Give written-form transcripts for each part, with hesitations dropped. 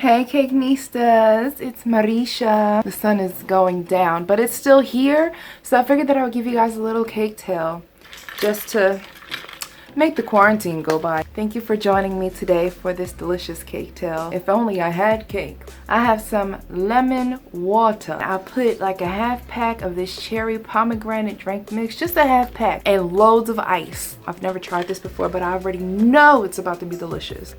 Hey cake nistas, it's Marisha. The sun is going down, but it's still here, so I figured that I would give you guys a little cake tale just to make the quarantine go by. Thank you for joining me today for this delicious cake tale. If only I had cake. I have some lemon water. I put like a half pack of this cherry pomegranate drink mix, just a half pack, and loads of ice. I've never tried this before, but I already know it's about to be delicious.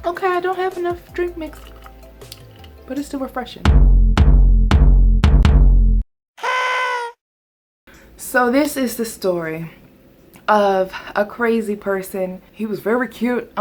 Okay, I don't have enough drink mix, but it's still refreshing. So this is the story of a crazy person. He was very cute.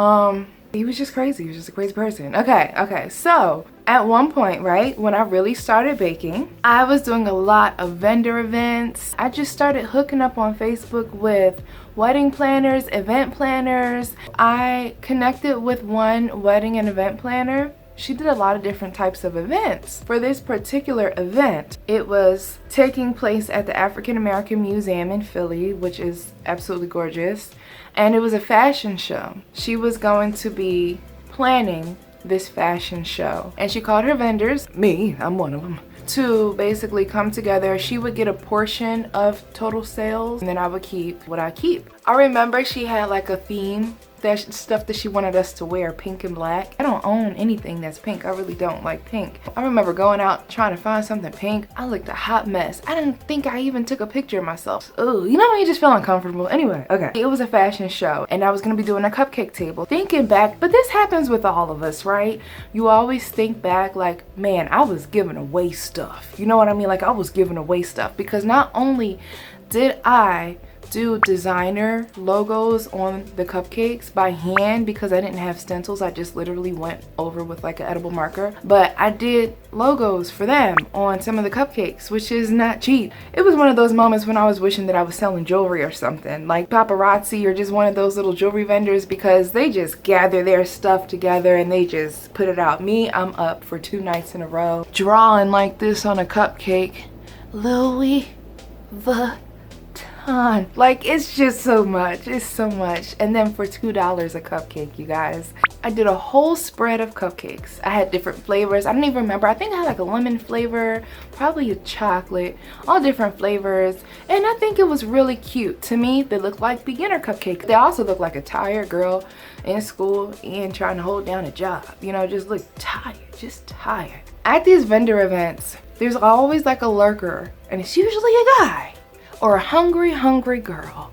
He was just crazy. He was just a crazy person. Okay. So at one point, right, when I really started baking, I was doing a lot of vendor events. I just started hooking up on Facebook with wedding planners, event planners. I connected with one wedding and event planner. She did a lot of different types of events. For this particular event, it was taking place at the African American Museum in Philly, which is absolutely gorgeous. And it was a fashion show. She was going to be planning this fashion show. And she called her vendors, me, I'm one of them, to basically come together. She would get a portion of total sales, and then I would keep what I keep. I remember she had like a theme, that stuff that she wanted us to wear, pink and black. I don't own anything that's pink. I really don't like pink. I remember going out trying to find something pink. I looked a hot mess. I didn't think I even took a picture of myself. Oh, you know when you just feel uncomfortable? Anyway, okay. It was a fashion show, and I was gonna be doing a cupcake table. Thinking back, but this happens with all of us, right? You always think back like, man, I was giving away stuff. You know what I mean? Like I was giving away stuff, because not only did I do designer logos on the cupcakes by hand, because I didn't have stencils. I just literally went over with like an edible marker, but I did logos for them on some of the cupcakes, which is not cheap. It was one of those moments when I was wishing that I was selling jewelry or something, like paparazzi or just one of those little jewelry vendors, because they just gather their stuff together and they just put it out. Me, I'm up for 2 nights in a row drawing like this on a cupcake. Louis Vuitton. Like, it's just so much. It's so much. And then for $2 a cupcake, you guys. I did a whole spread of cupcakes. I had different flavors. I don't even remember. I think I had like a lemon flavor, probably a chocolate, all different flavors. And I think it was really cute. To me, they looked like beginner cupcakes. They also look like a tired girl in school and trying to hold down a job. You know, just look tired, just tired. At these vendor events, there's always like a lurker, and it's usually a guy or a hungry girl.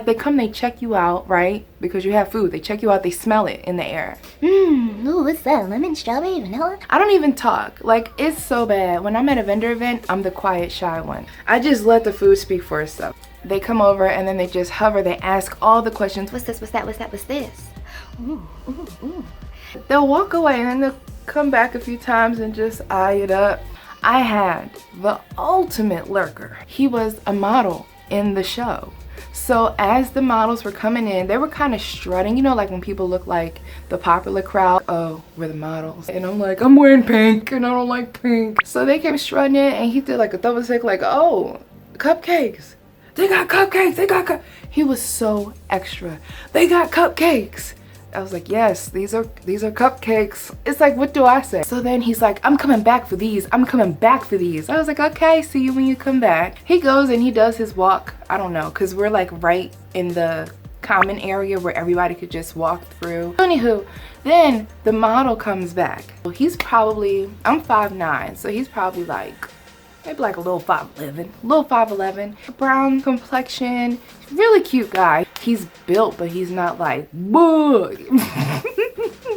They come, they check you out, right? Because you have food. They check you out, they smell it in the air. Ooh, what's that? Lemon, strawberry, vanilla? I don't even talk. Like, it's so bad. When I'm at a vendor event, I'm the quiet, shy one. I just let the food speak for itself. They come over and then they just hover. They ask all the questions. What's this? What's that? What's that? What's this? Ooh. They'll walk away and then they'll come back a few times and just eye it up. I had the ultimate lurker. He was a model in the show. So as the models were coming in, they were kind of strutting, you know, like when people look like the popular crowd. Oh, we're the models. And I'm like, I'm wearing pink and I don't like pink. So they came strutting in and he did like a double take, like, oh, cupcakes. They got cupcakes. They got He was so extra. They got cupcakes. I was like, yes, these are cupcakes. It's like, what do I say? So then he's like, I'm coming back for these. I'm coming back for these. I was like, okay, see you when you come back. He goes and he does his walk. I don't know, because we're like right in the common area where everybody could just walk through. Anywho, then the model comes back. Well, he's probably, I'm 5'9", so he's probably like, maybe like a little 5'11", brown complexion, really cute guy. He's built, but he's not like, whoa,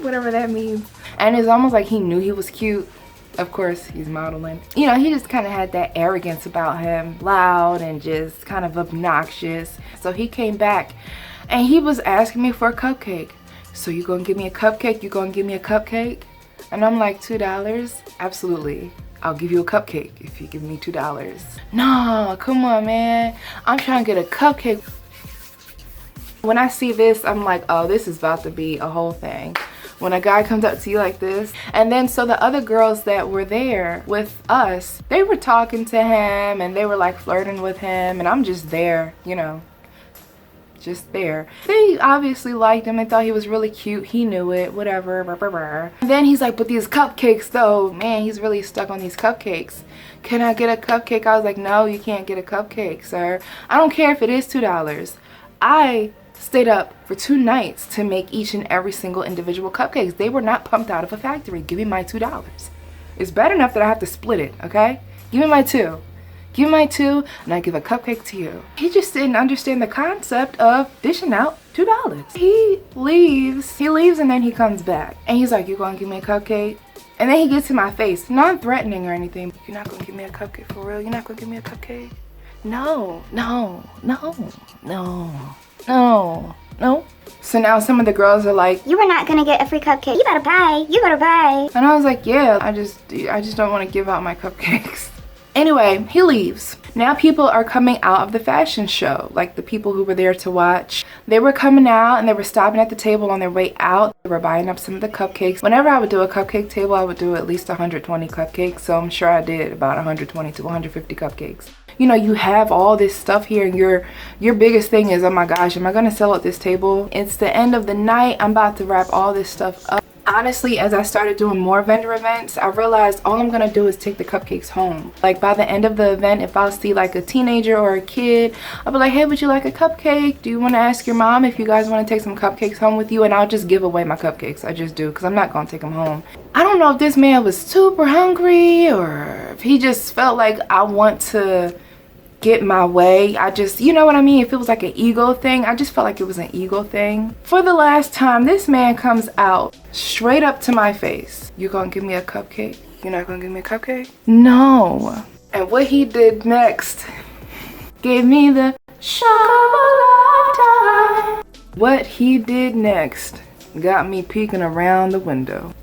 whatever that means. And it's almost like he knew he was cute. Of course, he's modeling. You know, he just kind of had that arrogance about him, loud and just kind of obnoxious. So he came back and he was asking me for a cupcake. So you gonna give me a cupcake? You gonna give me a cupcake? And I'm like, $2? Absolutely. I'll give you a cupcake if you give me $2. No, come on, man. I'm trying to get a cupcake. When I see this, I'm like, oh, this is about to be a whole thing. When a guy comes up to you like this. And then so the other girls that were there with us, they were talking to him and they were like flirting with him. And I'm just there, you know, just there. They obviously liked him. They thought he was really cute. He knew it, whatever. And then he's like, but these cupcakes though, man, he's really stuck on these cupcakes. Can I get a cupcake? I was like, no, you can't get a cupcake, sir. I don't care if it is $2. I stayed up for 2 nights to make each and every single individual cupcakes. They were not pumped out of a factory. Give me my $2. It's bad enough that I have to split it, okay? Give me my 2. Give me my 2 and I give a cupcake to you. He just didn't understand the concept of dishing out $2. He leaves and then he comes back. And he's like, you gonna give me a cupcake? And then he gets in my face, non-threatening or anything. You're not gonna give me a cupcake for real? You're not gonna give me a cupcake? No. So now some of the girls are like, You were not gonna get a free cupcake. You better buy. and I was like, yeah, I just don't want to give out my cupcakes. Anyway, he leaves. Now people are coming out of the fashion show, like the people who were there to watch. They were coming out and they were stopping at the table on their way out. They were buying up some of the cupcakes. Whenever I would do a cupcake table, I would do at least 120 cupcakes. So I'm sure I did about 120 to 150 cupcakes. You know, you have all this stuff here and your biggest thing is, oh my gosh, am I gonna sell at this table? It's the end of the night. I'm about to wrap all this stuff up. Honestly, as I started doing more vendor events, I realized all I'm gonna do is take the cupcakes home. Like by the end of the event, if I'll see like a teenager or a kid, I'll be like, hey, would you like a cupcake? Do you want to ask your mom if you guys want to take some cupcakes home with you? And I'll just give away my cupcakes. I just do, because I'm not gonna take them home. I don't know if this man was super hungry or if he just felt like I want to get my way. I just, you know what I mean? If it was like an ego thing, I just felt like it was an ego thing. For the last time, this man comes out straight up to my face. You gonna give me a cupcake? You're not gonna give me a cupcake? No. And what he did next gave me the shock of a lifetime. What he did next got me peeking around the window.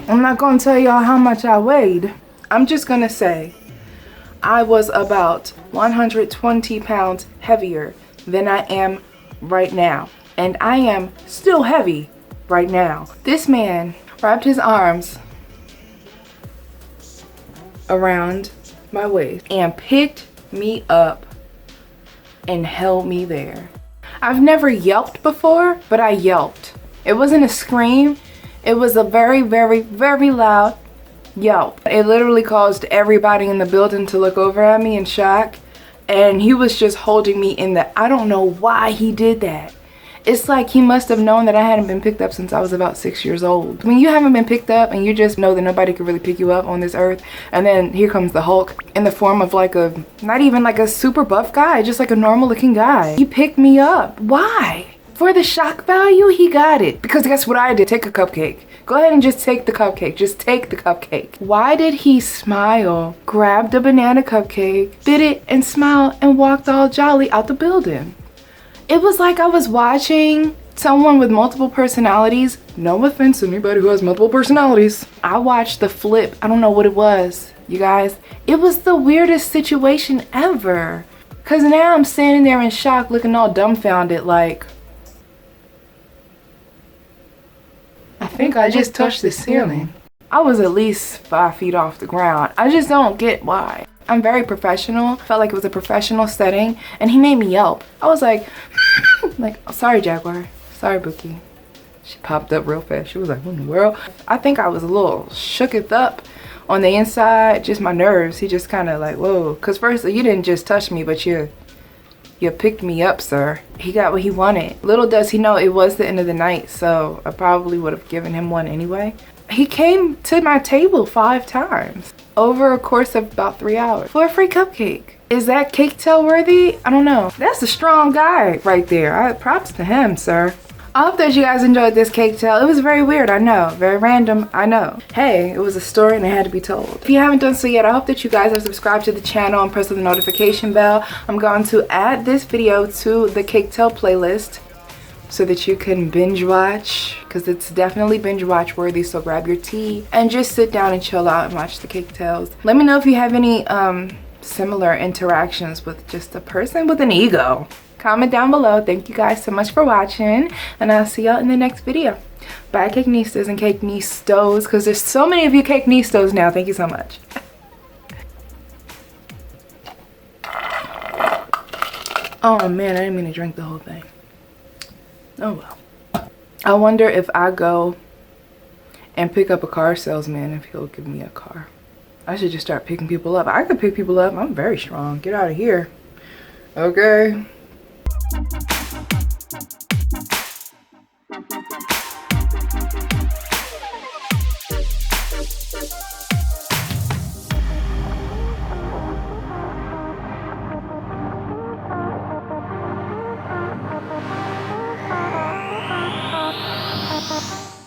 I'm not gonna tell y'all how much I weighed. I'm just gonna say I was about 120 pounds heavier than I am right now. And I am still heavy right now. This man wrapped his arms around my waist and picked me up and held me there. I've never yelped before, but I yelped. It wasn't a scream. It was a very, very, very loud yelp. It literally caused everybody in the building to look over at me in shock, and he was just holding me in the, I don't know why he did that. It's like he must have known that I hadn't been picked up since I was about 6 years old. When you haven't been picked up and you just know that nobody could really pick you up on this earth, and then here comes the Hulk in the form of like a, not even like a super buff guy, just like a normal looking guy. He picked me up. Why? For the shock value, he got it. Because guess what I did? Take a cupcake. Go ahead and just take the cupcake. Just take the cupcake. Why did he smile, grabbed a banana cupcake, bit it, and smiled and walked all jolly out the building? It was like I was watching someone with multiple personalities. No offense to anybody who has multiple personalities. I watched the flip. I don't know what it was, you guys. It was the weirdest situation ever. Because now I'm standing there in shock looking all dumbfounded like, I think I just touched the ceiling. I was at least 5 feet off the ground. I just don't get why. I'm very professional. Felt like it was a professional setting, and he made me yelp. I was like, oh, sorry, Jaguar. Sorry, Bookie. She popped up real fast. She was like, what in the world? I think I was a little shooketh up on the inside, just my nerves. He just kind of like, whoa. Because first, you didn't just touch me, but you picked me up, sir. He got what he wanted. Little does he know it was the end of the night, so I probably would have given him one anyway. He came to my table 5 times over a course of about 3 hours for a free cupcake. Is that cake tale worthy? I don't know. That's a strong guy right there. Props to him, sir. I hope that you guys enjoyed this cake tale. It was very weird, I know. Very random, I know. Hey, it was a story and it had to be told. If you haven't done so yet, I hope that you guys have subscribed to the channel and pressed the notification bell. I'm going to add this video to the cake tale playlist so that you can binge watch, because it's definitely binge watch worthy. So grab your tea and just sit down and chill out and watch the cake tales. Let me know if you have any similar interactions with just a person with an ego. Comment down below. Thank you guys so much for watching, and I'll see y'all in the next video. Bye, cake nistas and cake nistos, because there's so many of you cake nistos now. Thank you so much. Oh man, I didn't mean to drink the whole thing. Oh well. I wonder if I go and pick up a car salesman, if he'll give me a car. I should just start picking people up. I could pick people up. I'm very strong. Get out of here. Okay.